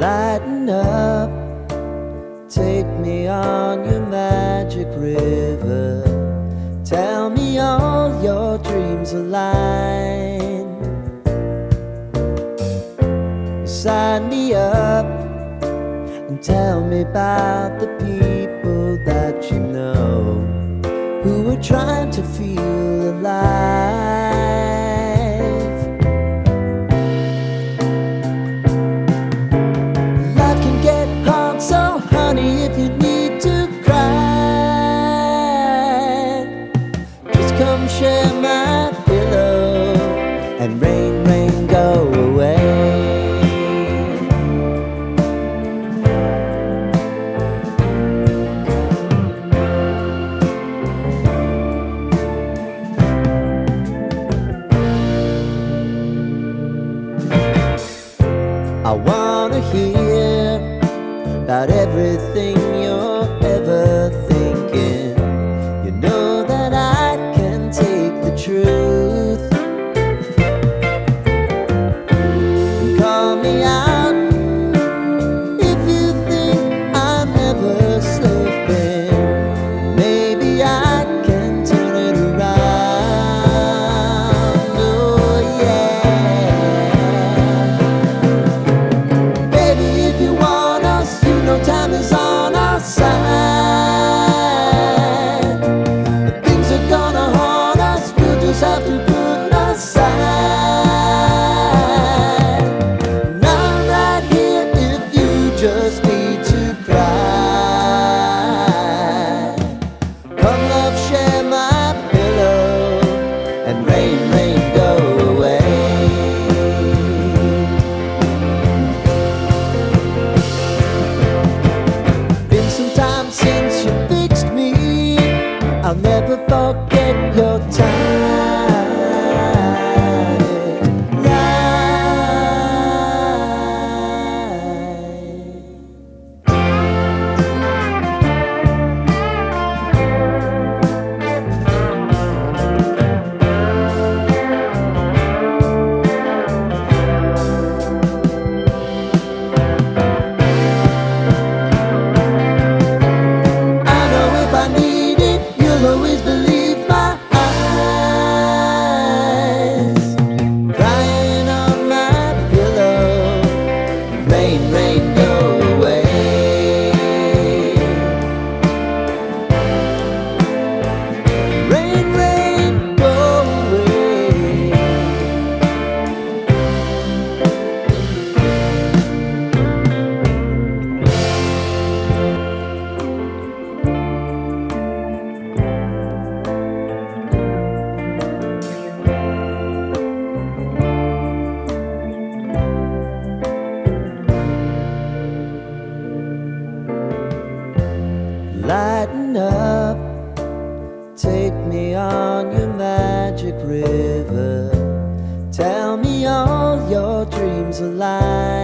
Lighten up, take me on your magic river. Tell me all your dreams align. Sign me up and tell me about the people that you know who are trying to feel alive. Life can get hard, so honey, if you need to cry, just come share my pillow and rain, rain, go away. I wanna hear about everything you're ever thinking. You know that I can take the truth. Call me out if you think I'm ever slipping. Maybe I can turn it around. Oh yeah. Baby, if you want us, you know time is on our side. If things are gonna haunt us, we'll just have to put aside. And I'm right here if you just need to cry. Come love, share my pillow and rain, rain, go away. Been some time since you fixed me. I'll never forget your time. I know if I need it, you'll always believe my eyes. Crying on my pillow, rain, rain, go away. Rain, rain, go away. Lighten up, take me on your magic river. Tell me all your dreams align.